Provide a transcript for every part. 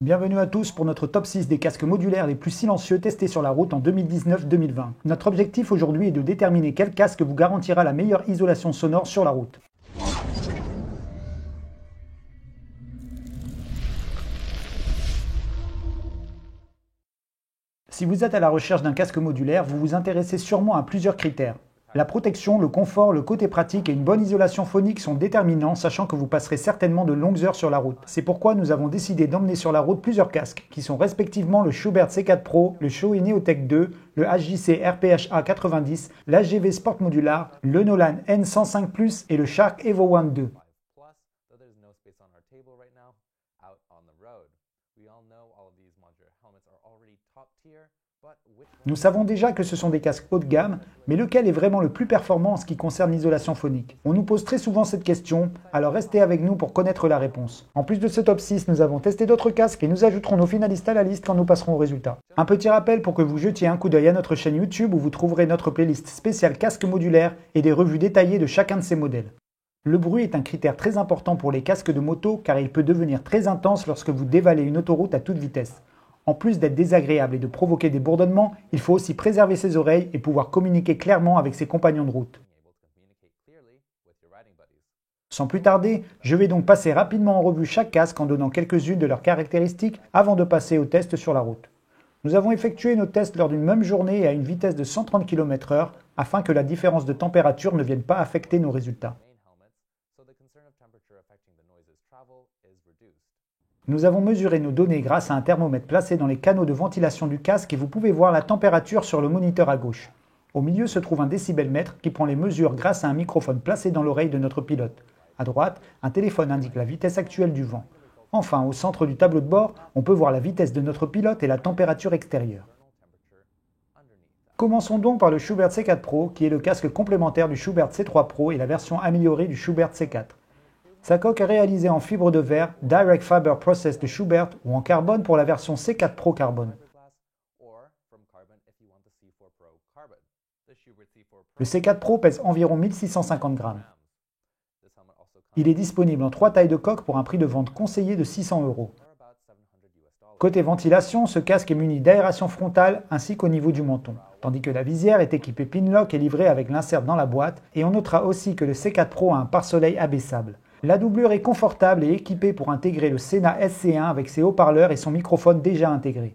Bienvenue à tous pour notre top 6 des casques modulaires les plus silencieux testés sur la route en 2019-2020. Notre objectif aujourd'hui est de déterminer quel casque vous garantira la meilleure isolation sonore sur la route. Si vous êtes à la recherche d'un casque modulaire, vous vous intéressez sûrement à plusieurs critères. La protection, le confort, le côté pratique et une bonne isolation phonique sont déterminants, sachant que vous passerez certainement de longues heures sur la route. C'est pourquoi nous avons décidé d'emmener sur la route plusieurs casques, qui sont respectivement le Schuberth C4 Pro, le Shoei Neotech 2, le HJC RPH-A 90, l'HGV Sport Modular, le Nolan N105+, et le Shark Evo One 2. Nous savons déjà que ce sont des casques haut de gamme, mais lequel est vraiment le plus performant en ce qui concerne l'isolation phonique? On nous pose très souvent cette question, alors restez avec nous pour connaître la réponse. En plus de ce top 6, nous avons testé d'autres casques et nous ajouterons nos finalistes à la liste quand nous passerons aux résultats. Un petit rappel pour que vous jetiez un coup d'œil à notre chaîne YouTube où vous trouverez notre playlist spéciale casques modulaires et des revues détaillées de chacun de ces modèles. Le bruit est un critère très important pour les casques de moto car il peut devenir très intense lorsque vous dévalez une autoroute à toute vitesse. En plus d'être désagréable et de provoquer des bourdonnements, il faut aussi préserver ses oreilles et pouvoir communiquer clairement avec ses compagnons de route. Sans plus tarder, je vais donc passer rapidement en revue chaque casque en donnant quelques-unes de leurs caractéristiques avant de passer aux tests sur la route. Nous avons effectué nos tests lors d'une même journée et à une vitesse de 130 km/h afin que la différence de température ne vienne pas affecter nos résultats. Nous avons mesuré nos données grâce à un thermomètre placé dans les canaux de ventilation du casque et vous pouvez voir la température sur le moniteur à gauche. Au milieu se trouve un décibelmètre qui prend les mesures grâce à un microphone placé dans l'oreille de notre pilote. À droite, un téléphone indique la vitesse actuelle du vent. Enfin, au centre du tableau de bord, on peut voir la vitesse de notre pilote et la température extérieure. Commençons donc par le Schuberth C4 Pro, qui est le casque complémentaire du Schuberth C3 Pro et la version améliorée du Schuberth C4. Sa coque est réalisée en fibre de verre, Direct Fiber Process de Schuberth ou en carbone pour la version C4 Pro Carbone. Le C4 Pro pèse environ 1650 grammes. Il est disponible en 3 tailles de coque pour un prix de vente conseillé de 600 €. Côté ventilation, ce casque est muni d'aération frontale ainsi qu'au niveau du menton, tandis que la visière est équipée Pinlock et livrée avec l'insert dans la boîte, et on notera aussi que le C4 Pro a un pare-soleil abaissable. La doublure est confortable et équipée pour intégrer le Sena SC1 avec ses haut-parleurs et son microphone déjà intégré.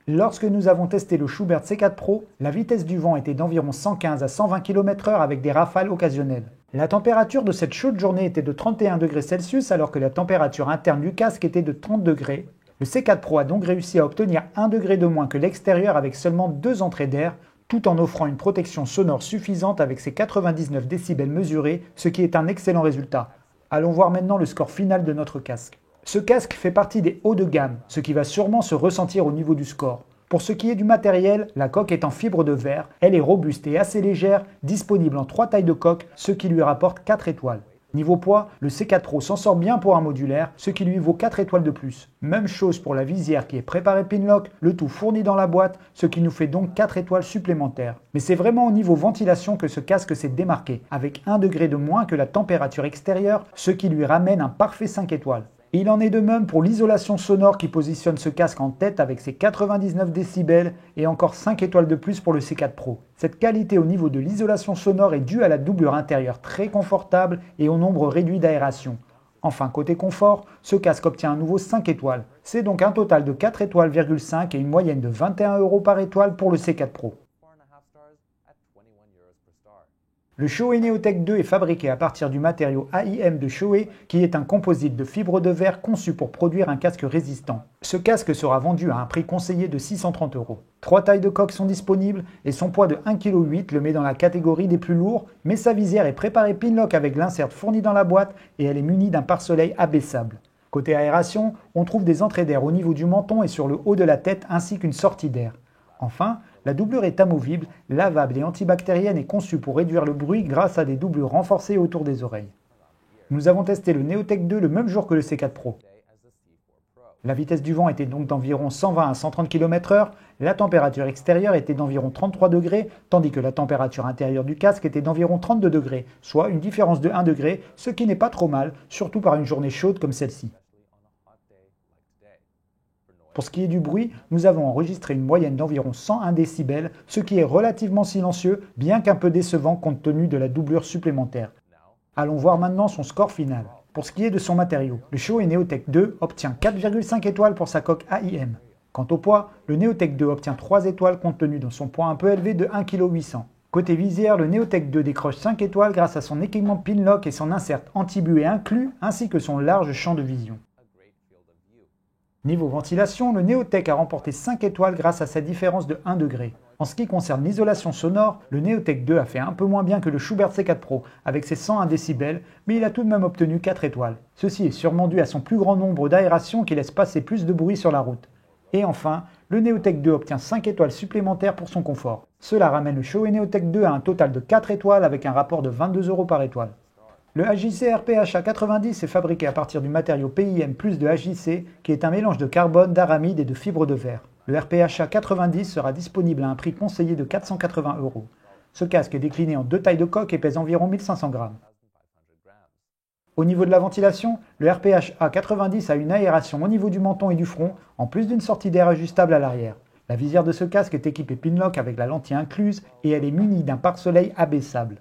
Lorsque nous avons testé le Schuberth C4 Pro, la vitesse du vent était d'environ 115 à 120 km/h avec des rafales occasionnelles. La température de cette chaude journée était de 31 degrés Celsius alors que la température interne du casque était de 30 degrés. Le C4 Pro a donc réussi à obtenir 1 degré de moins que l'extérieur avec seulement 2 entrées d'air, tout en offrant une protection sonore suffisante avec ses 99 décibels mesurés, ce qui est un excellent résultat. Allons voir maintenant le score final de notre casque. Ce casque fait partie des hauts de gamme, ce qui va sûrement se ressentir au niveau du score. Pour ce qui est du matériel, la coque est en fibre de verre, elle est robuste et assez légère, disponible en 3 tailles de coque, ce qui lui rapporte 4 étoiles. Niveau poids, le C4 Pro s'en sort bien pour un modulaire, ce qui lui vaut 4 étoiles de plus. Même chose pour la visière qui est préparée Pinlock, le tout fourni dans la boîte, ce qui nous fait donc 4 étoiles supplémentaires. Mais c'est vraiment au niveau ventilation que ce casque s'est démarqué, avec 1 degré de moins que la température extérieure, ce qui lui ramène un parfait 5 étoiles. Et il en est de même pour l'isolation sonore qui positionne ce casque en tête avec ses 99 décibels et encore 5 étoiles de plus pour le C4 Pro. Cette qualité au niveau de l'isolation sonore est due à la doublure intérieure très confortable et au nombre réduit d'aération. Enfin, côté confort, ce casque obtient un nouveau 5 étoiles. C'est donc un total de 4 étoiles,5 et une moyenne de 21 € par étoile pour le C4 Pro. Le Shoei Neotech 2 est fabriqué à partir du matériau AIM de Shoei, qui est un composite de fibre de verre conçu pour produire un casque résistant. Ce casque sera vendu à un prix conseillé de 630 €. 3 tailles de coque sont disponibles et son poids de 1,8 kg le met dans la catégorie des plus lourds, mais sa visière est préparée Pinlock avec l'insert fourni dans la boîte et elle est munie d'un pare-soleil abaissable. Côté aération, on trouve des entrées d'air au niveau du menton et sur le haut de la tête ainsi qu'une sortie d'air. Enfin, la doublure est amovible, lavable et antibactérienne et conçue pour réduire le bruit grâce à des doublures renforcées autour des oreilles. Nous avons testé le Neotech 2 le même jour que le C4 Pro. La vitesse du vent était donc d'environ 120 à 130 km/h, la température extérieure était d'environ 33 degrés, tandis que la température intérieure du casque était d'environ 32 degrés, soit une différence de 1 degré, ce qui n'est pas trop mal, surtout par une journée chaude comme celle-ci. Pour ce qui est du bruit, nous avons enregistré une moyenne d'environ 101 décibels, ce qui est relativement silencieux, bien qu'un peu décevant compte tenu de la doublure supplémentaire. Allons voir maintenant son score final. Pour ce qui est de son matériau, le Shoei Neotech 2 obtient 4,5 étoiles pour sa coque AIM. Quant au poids, le Neotech 2 obtient 3 étoiles compte tenu de son poids un peu élevé de 1,8 kg. Côté visière, le Neotech 2 décroche 5 étoiles grâce à son équipement Pinlock et son insert anti-buée inclus, ainsi que son large champ de vision. Niveau ventilation, le Neotech a remporté 5 étoiles grâce à sa différence de 1 degré. En ce qui concerne l'isolation sonore, le Neotech 2 a fait un peu moins bien que le Schuberth C4 Pro avec ses 101 décibels, mais il a tout de même obtenu 4 étoiles. Ceci est sûrement dû à son plus grand nombre d'aérations qui laisse passer plus de bruit sur la route. Et enfin, le Neotech 2 obtient 5 étoiles supplémentaires pour son confort. Cela ramène le Shoei Neotech 2 à un total de 4 étoiles avec un rapport de 22 € par étoile. Le HJC RPHA 90 est fabriqué à partir du matériau PIM plus de HJC qui est un mélange de carbone, d'aramide et de fibre de verre. Le RPHA 90 sera disponible à un prix conseillé de 480 €. Ce casque est décliné en 2 tailles de coque et pèse environ 1500 grammes. Au niveau de la ventilation, le RPHA 90 a une aération au niveau du menton et du front, en plus d'une sortie d'air ajustable à l'arrière. La visière de ce casque est équipée Pinlock avec la lentille incluse et elle est munie d'un pare-soleil abaissable.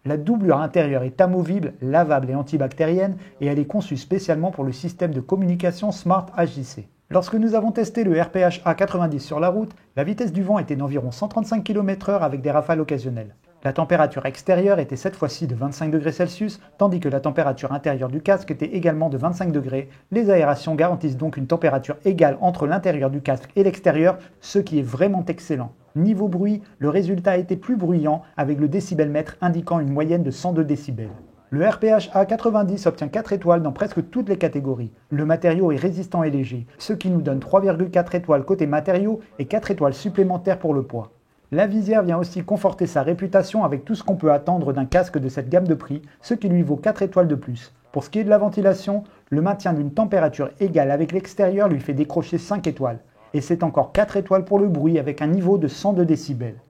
La doublure intérieure est amovible, lavable et antibactérienne et elle est conçue spécialement pour le système de communication Smart HJC. Lorsque nous avons testé le RPHA 90 sur la route, la vitesse du vent était d'environ 135 km/h avec des rafales occasionnelles. La température extérieure était cette fois-ci de 25 degrés Celsius, tandis que la température intérieure du casque était également de 25 degrés. Les aérations garantissent donc une température égale entre l'intérieur du casque et l'extérieur, ce qui est vraiment excellent. Niveau bruit, le résultat a été plus bruyant, avec le décibelmètre indiquant une moyenne de 102 décibels. Le RPHA 90 obtient 4 étoiles dans presque toutes les catégories. Le matériau est résistant et léger, ce qui nous donne 3,4 étoiles côté matériaux et 4 étoiles supplémentaires pour le poids. La visière vient aussi conforter sa réputation avec tout ce qu'on peut attendre d'un casque de cette gamme de prix, ce qui lui vaut 4 étoiles de plus. Pour ce qui est de la ventilation, le maintien d'une température égale avec l'extérieur lui fait décrocher 5 étoiles. Et c'est encore 4 étoiles pour le bruit avec un niveau de 102 décibels.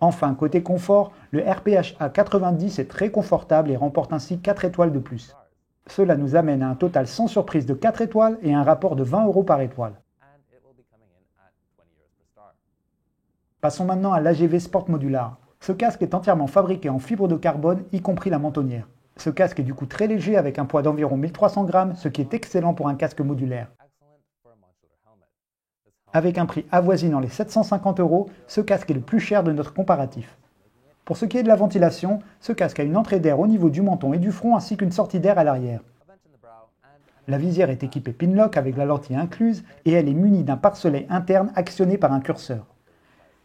Enfin, côté confort, le RPHA 90 est très confortable et remporte ainsi 4 étoiles de plus. Cela nous amène à un total sans surprise de 4 étoiles et un rapport de 20 € par étoile. Passons maintenant à l'AGV Sport Modular. Ce casque est entièrement fabriqué en fibre de carbone, y compris la mentonnière. Ce casque est du coup très léger avec un poids d'environ 1300 grammes, ce qui est excellent pour un casque modulaire. Avec un prix avoisinant les 750 €, ce casque est le plus cher de notre comparatif. Pour ce qui est de la ventilation, ce casque a une entrée d'air au niveau du menton et du front ainsi qu'une sortie d'air à l'arrière. La visière est équipée Pinlock avec la lentille incluse et elle est munie d'un pare-soleil interne actionné par un curseur.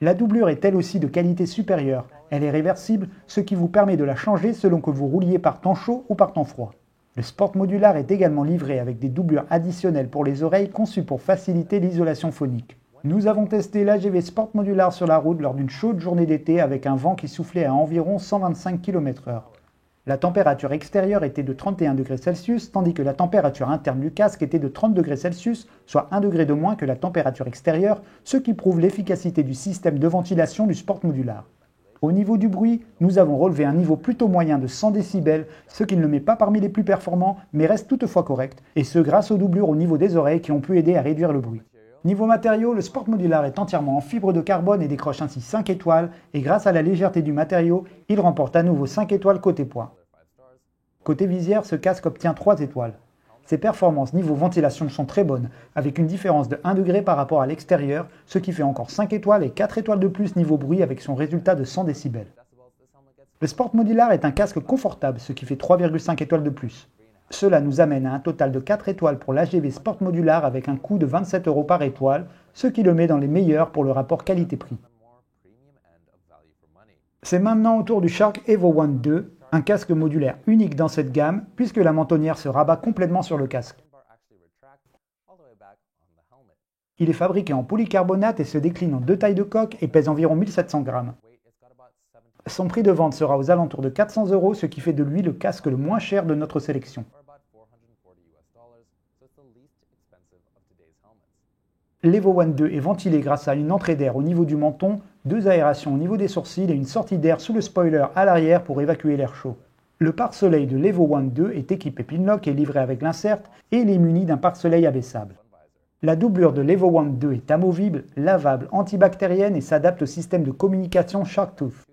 La doublure est elle aussi de qualité supérieure, elle est réversible, ce qui vous permet de la changer selon que vous rouliez par temps chaud ou par temps froid. Le Sport Modular est également livré avec des doublures additionnelles pour les oreilles conçues pour faciliter l'isolation phonique. Nous avons testé l'AGV Sport Modular sur la route lors d'une chaude journée d'été avec un vent qui soufflait à environ 125 km/h. La température extérieure était de 31 degrés Celsius, tandis que la température interne du casque était de 30 degrés Celsius, soit 1 degré de moins que la température extérieure, ce qui prouve l'efficacité du système de ventilation du Sport Modular. Au niveau du bruit, nous avons relevé un niveau plutôt moyen de 100 décibels, ce qui ne le met pas parmi les plus performants, mais reste toutefois correct, et ce grâce aux doublures au niveau des oreilles qui ont pu aider à réduire le bruit. Niveau matériaux, le Sport Modular est entièrement en fibre de carbone et décroche ainsi 5 étoiles, et grâce à la légèreté du matériau, il remporte à nouveau 5 étoiles côté poids. Côté visière, ce casque obtient 3 étoiles. Ses performances niveau ventilation sont très bonnes, avec une différence de 1 degré par rapport à l'extérieur, ce qui fait encore 5 étoiles et 4 étoiles de plus niveau bruit avec son résultat de 100 décibels. Le Sport Modular est un casque confortable, ce qui fait 3,5 étoiles de plus. Cela nous amène à un total de 4 étoiles pour l'AGV Sport Modular avec un coût de 27 € par étoile, ce qui le met dans les meilleurs pour le rapport qualité-prix. C'est maintenant au tour du Shark Evo One 2, un casque modulaire unique dans cette gamme puisque la mentonnière se rabat complètement sur le casque. Il est fabriqué en polycarbonate et se décline en 2 tailles de coque et pèse environ 1700 grammes. Son prix de vente sera aux alentours de 400 €, ce qui fait de lui le casque le moins cher de notre sélection. L'Evo One 2 est ventilé grâce à une entrée d'air au niveau du menton, 2 aérations au niveau des sourcils et une sortie d'air sous le spoiler à l'arrière pour évacuer l'air chaud. Le pare-soleil de l'Evo One 2 est équipé Pinlock et livré avec l'insert et il est muni d'un pare-soleil abaissable. La doublure de l'Evo One 2 est amovible, lavable, antibactérienne et s'adapte au système de communication Sharktooth.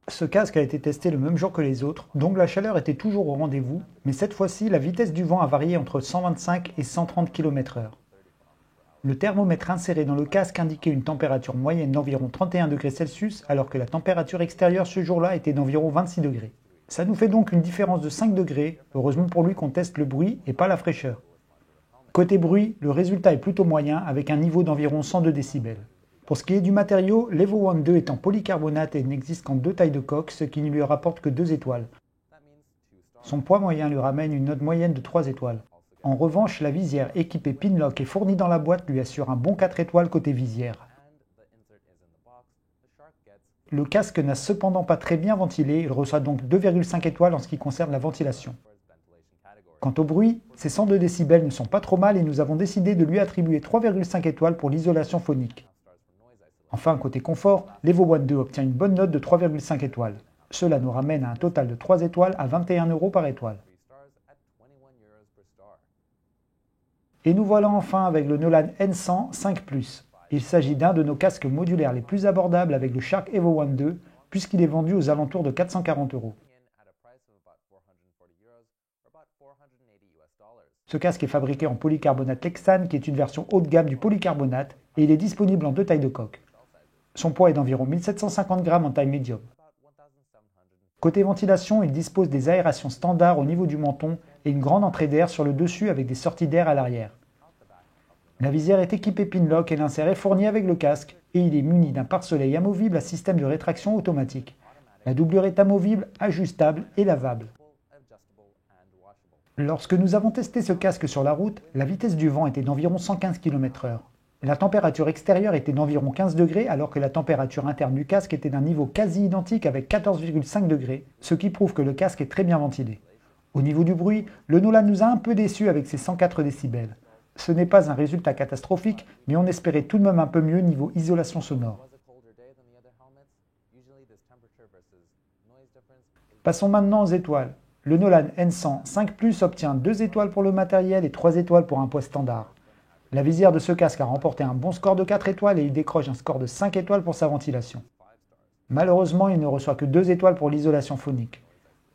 Ce casque a été testé le même jour que les autres, donc la chaleur était toujours au rendez-vous, mais cette fois-ci, la vitesse du vent a varié entre 125 et 130 km/h. Le thermomètre inséré dans le casque indiquait une température moyenne d'environ 31 degrés Celsius, alors que la température extérieure ce jour-là était d'environ 26 degrés. Ça nous fait donc une différence de 5 degrés, heureusement pour lui qu'on teste le bruit et pas la fraîcheur. Côté bruit, le résultat est plutôt moyen avec un niveau d'environ 102 décibels. Pour ce qui est du matériau, l'Evo One 2 est en polycarbonate et n'existe qu'en 2 tailles de coque, ce qui ne lui rapporte que 2 étoiles. Son poids moyen lui ramène une note moyenne de 3 étoiles. En revanche, la visière équipée Pinlock et fournie dans la boîte lui assure un bon 4 étoiles côté visière. Le casque n'a cependant pas très bien ventilé, il reçoit donc 2,5 étoiles en ce qui concerne la ventilation. Quant au bruit, ces 102 décibels ne sont pas trop mal et nous avons décidé de lui attribuer 3,5 étoiles pour l'isolation phonique. Enfin, côté confort, l'Evo One 2 obtient une bonne note de 3,5 étoiles. Cela nous ramène à un total de 3 étoiles à 21 € par étoile. Et nous voilà enfin avec le Nolan N100 5+. Il s'agit d'un de nos casques modulaires les plus abordables avec le Shark Evo One 2, puisqu'il est vendu aux alentours de 440 €. Ce casque est fabriqué en polycarbonate Lexan, qui est une version haut de gamme du polycarbonate, et il est disponible en 2 tailles de coque. Son poids est d'environ 1750 g en taille médium. Côté ventilation, il dispose des aérations standards au niveau du menton et une grande entrée d'air sur le dessus avec des sorties d'air à l'arrière. La visière est équipée Pinlock et l'insert est fourni avec le casque et il est muni d'un pare-soleil amovible à système de rétraction automatique. La doublure est amovible, ajustable et lavable. Lorsque nous avons testé ce casque sur la route, la vitesse du vent était d'environ 115 km/h. La température extérieure était d'environ 15 degrés alors que la température interne du casque était d'un niveau quasi identique avec 14,5 degrés, ce qui prouve que le casque est très bien ventilé. Au niveau du bruit, le Nolan nous a un peu déçus avec ses 104 décibels. Ce n'est pas un résultat catastrophique, mais on espérait tout de même un peu mieux niveau isolation sonore. Passons maintenant aux étoiles. Le Nolan N100 5+ obtient 2 étoiles pour le matériel et 3 étoiles pour un poids standard. La visière de ce casque a remporté un bon score de 4 étoiles et il décroche un score de 5 étoiles pour sa ventilation. Malheureusement, il ne reçoit que 2 étoiles pour l'isolation phonique.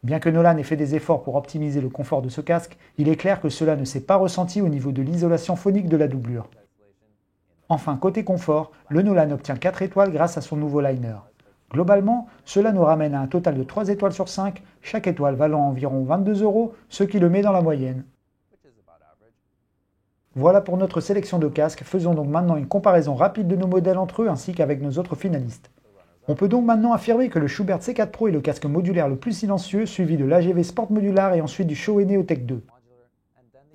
Bien que Nolan ait fait des efforts pour optimiser le confort de ce casque, il est clair que cela ne s'est pas ressenti au niveau de l'isolation phonique de la doublure. Enfin, côté confort, le Nolan obtient 4 étoiles grâce à son nouveau liner. Globalement, cela nous ramène à un total de 3 étoiles sur 5, chaque étoile valant environ 22 €, ce qui le met dans la moyenne. Voilà pour notre sélection de casques, faisons donc maintenant une comparaison rapide de nos modèles entre eux ainsi qu'avec nos autres finalistes. On peut donc maintenant affirmer que le Schuberth C4 Pro est le casque modulaire le plus silencieux, suivi de l'AGV Sport Modular et ensuite du Shoei Neotech 2.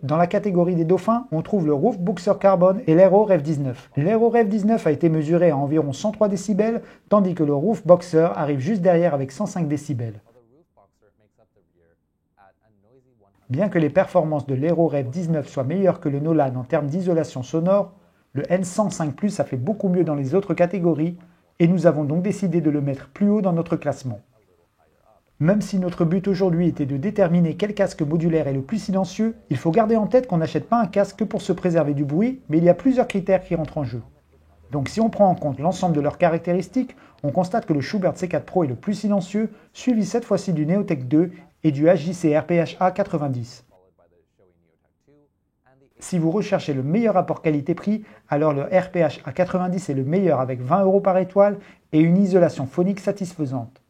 Dans la catégorie des dauphins, on trouve le Roof Boxer Carbon et l'Aero Rev 19. L'Aero Rev 19 a été mesuré à environ 103 décibels, tandis que le Roof Boxer arrive juste derrière avec 105 décibels. Bien que les performances de l'Aero Rev 19 soient meilleures que le Nolan en termes d'isolation sonore, le N100 5+ a fait beaucoup mieux dans les autres catégories et nous avons donc décidé de le mettre plus haut dans notre classement. Même si notre but aujourd'hui était de déterminer quel casque modulaire est le plus silencieux, il faut garder en tête qu'on n'achète pas un casque que pour se préserver du bruit, mais il y a plusieurs critères qui rentrent en jeu. Donc si on prend en compte l'ensemble de leurs caractéristiques, on constate que le Schuberth C4 Pro est le plus silencieux, suivi cette fois-ci du Neotech 2 et du HJC RPH A90. Si vous recherchez le meilleur rapport qualité-prix, alors le RPH A90 est le meilleur avec 20 € par étoile et une isolation phonique satisfaisante.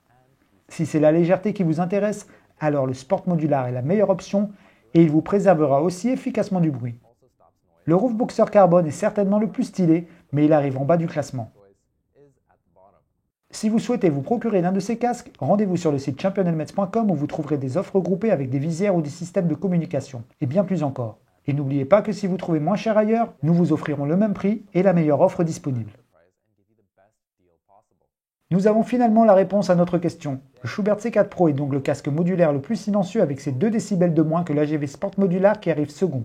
Si c'est la légèreté qui vous intéresse, alors le Sport Modular est la meilleure option et il vous préservera aussi efficacement du bruit. Le Roof Boxer Carbon est certainement le plus stylé, mais il arrive en bas du classement. Si vous souhaitez vous procurer l'un de ces casques, rendez-vous sur le site championhelmets.com où vous trouverez des offres groupées avec des visières ou des systèmes de communication, et bien plus encore. Et n'oubliez pas que si vous trouvez moins cher ailleurs, nous vous offrirons le même prix et la meilleure offre disponible. Nous avons finalement la réponse à notre question. Le Schuberth C4 Pro est donc le casque modulaire le plus silencieux avec ses 2 décibels de moins que l'AGV Sport Modular qui arrive second.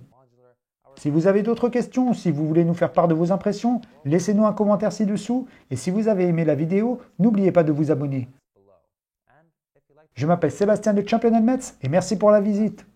Si vous avez d'autres questions ou si vous voulez nous faire part de vos impressions, laissez-nous un commentaire ci-dessous et si vous avez aimé la vidéo, n'oubliez pas de vous abonner. Je m'appelle Sébastien de Champion Helmets et merci pour la visite.